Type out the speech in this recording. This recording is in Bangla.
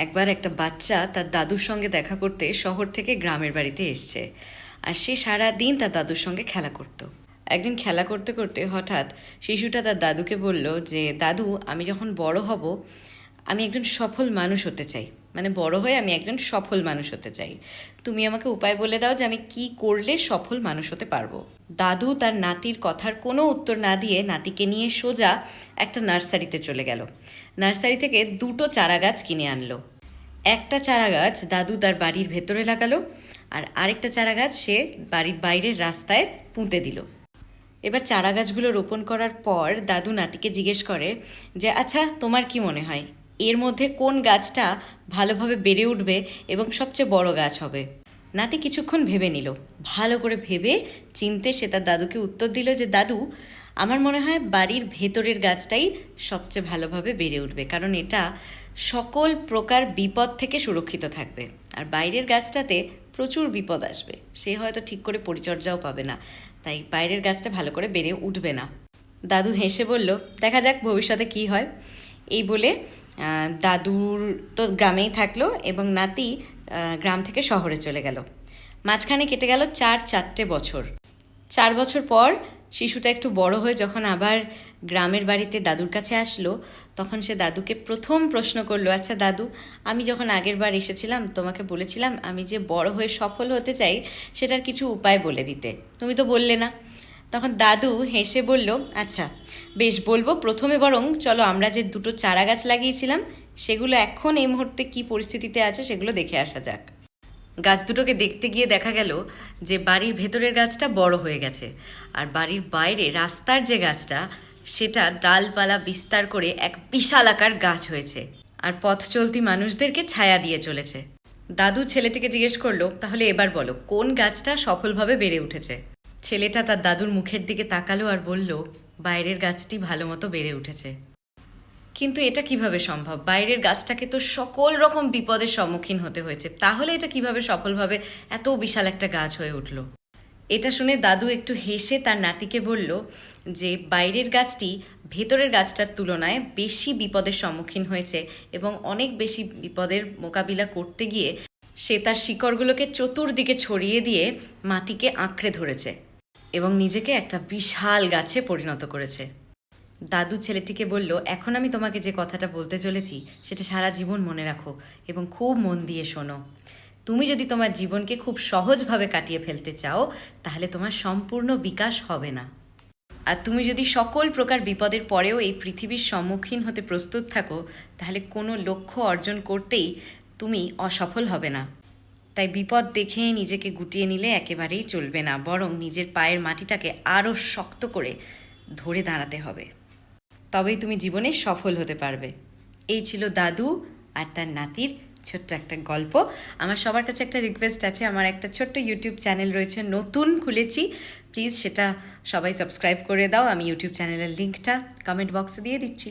একবার একটা বাচ্চা তার দাদুর সঙ্গে দেখা করতে শহর থেকে গ্রামের বাড়িতে এসছে। আর সে সারা দিন তার দাদুর সঙ্গে খেলা করত। একদিন খেলা করতে করতে হঠাৎ শিশুটা তার দাদুকে বলল যে, দাদু, আমি যখন বড় হব আমি একজন সফল মানুষ হতে চাই। মানে বড় হয়ে আমি একজন সফল মানুষ হতে চাই। তুমি আমাকে উপায় বলে দাও যে আমি কি করলে সফল মানুষ হতে পারবো। দাদু তার নাতির কথার কোনো উত্তর না দিয়ে নাতিকে নিয়ে সোজা একটা নার্সারিতে চলে গেল। নার্সারি থেকে দুটো চারা গাছ কিনে আনলো। একটা চারা গাছ দাদু তার বাড়ির ভেতরে লাগালো, আর আরেকটা চারা গাছ সে বাড়ির বাইরের রাস্তায় পুঁতে দিল। এবার চারা গাছগুলো রোপণ করার পর দাদু নাতিকে জিজ্ঞেস করে যে, আচ্ছা, তোমার কি মনে হয় এর মধ্যে কোন গাছটা ভালোভাবে বেড়ে উঠবে এবং সবচেয়ে বড় গাছ হবে? নাতি কিছুক্ষণ ভেবে নিল। ভালো করে ভেবে চিনতে সে তার দাদুকে উত্তর দিল যে, দাদু, আমার মনে হয় বাড়ির ভেতরের গাছটাই সবচেয়ে ভালোভাবে বেড়ে উঠবে, কারণ এটা সকল প্রকার বিপদ থেকে সুরক্ষিত থাকবে। আর বাইরের গাছটাতে প্রচুর বিপদ আসবে, সে হয়তো ঠিক করে পরিচর্যাও পাবে না, তাই বাইরের গাছটা ভালো করে বেড়ে উঠবে না। দাদু হেসে বলল, দেখা যাক ভবিষ্যতে কি হয়। এই বলে দাদুর তো গ্রামেই থাকলো এবং নাতি গ্রাম থেকে শহরে চলে গেল। মাঝখানে কেটে গেল 4 বছর। 4 বছর পর শিশুটা একটু বড় হয়ে যখন আবার গ্রামের বাড়িতে দাদুর কাছে আসলো, তখন সে দাদুকে প্রথম প্রশ্ন করলো, আচ্ছা দাদু, আমি যখন আগের বার এসেছিলাম তোমাকে বলেছিলাম আমি যে বড় হয়ে সফল হতে চাই সেটার কিছু উপায় বলে দিতে, তুমি তো বললে না। তখন দাদু হেসে বলল, আচ্ছা বেশ, বলবো। প্রথমে বরং চলো আমরা যে দুটো চারা গাছ লাগিয়েছিলাম সেগুলো এখন এই মুহূর্তে কী পরিস্থিতিতে আছে সেগুলো দেখে আসা যাক। গাছ দুটোকে দেখতে গিয়ে দেখা গেল যে বাড়ির ভেতরের গাছটা বড় হয়ে গেছে, আর বাড়ির বাইরে রাস্তার যে গাছটা সেটা ডালপালা বিস্তার করে এক বিশাল আকার গাছ হয়েছে, আর পথ চলতি মানুষদেরকে ছায়া দিয়ে চলেছে। দাদু ছেলেটিকে জিজ্ঞেস করলো, তাহলে এবার বলো কোন গাছটা সফলভাবে বেড়ে উঠেছে? ছেলেটা তার দাদুর মুখের দিকে তাকালো আর বলল, বাইরের গাছটি ভালো মতো বেড়ে উঠেছে। কিন্তু এটা কিভাবে সম্ভব? বাইরের গাছটাকে তো সকল রকম বিপদের সম্মুখীন হতে হয়েছে, তাহলে এটা কিভাবে সফলভাবে এত বিশাল একটা গাছ হয়ে উঠল? এটা শুনে দাদু একটু হেসে তার নাতিকে বলল যে, বাইরের গাছটি ভেতরের গাছটার তুলনায় বেশি বিপদের সম্মুখীন হয়েছে এবং অনেক বেশি বিপদের মোকাবিলা করতে গিয়ে সে তার শিকড়গুলোকে চতুর্দিকে ছড়িয়ে দিয়ে মাটিকে আঁকড়ে ধরেছে এবং নিজেকে একটা বিশাল গাছে পরিণত করেছে। দাদু ছেলেটিকে বলল, এখন আমি তোমাকে যে কথাটা বলতে চলেছি সেটা সারা জীবন মনে রাখো এবং খুব মন দিয়ে শোনো। তুমি যদি তোমার জীবনকে খুব সহজভাবে কাটিয়ে ফেলতে চাও তাহলে তোমার সম্পূর্ণ বিকাশ হবে না। আর তুমি যদি সকল প্রকার বিপদের পরেও এই পৃথিবীর সম্মুখীন হতে প্রস্তুত থাকো তাহলে কোনো লক্ষ্য অর্জন করতেই তুমি অসফল হবে না। তাই বিপদ দেখে নিজেকে গুটিয়ে নিলে একেবারেই চলবে না, বরং নিজের পায়ের মাটিটাকে আরও শক্ত করে ধরে দাঁড়াতে হবে, তবেই তুমি জীবনে সফল হতে পারবে। এই ছিল দাদু আর তার নাতির ছোট্ট একটা গল্প। আমার সবার কাছে একটা রিকোয়েস্ট আছে, আমার একটা ছোট্ট ইউটিউব চ্যানেল রয়েছে, নতুন খুলেছি, প্লিজ সেটা সবাই সাবস্ক্রাইব করে দাও। আমি ইউটিউব চ্যানেলের লিঙ্কটা কমেন্ট বক্সে দিয়ে দিচ্ছি।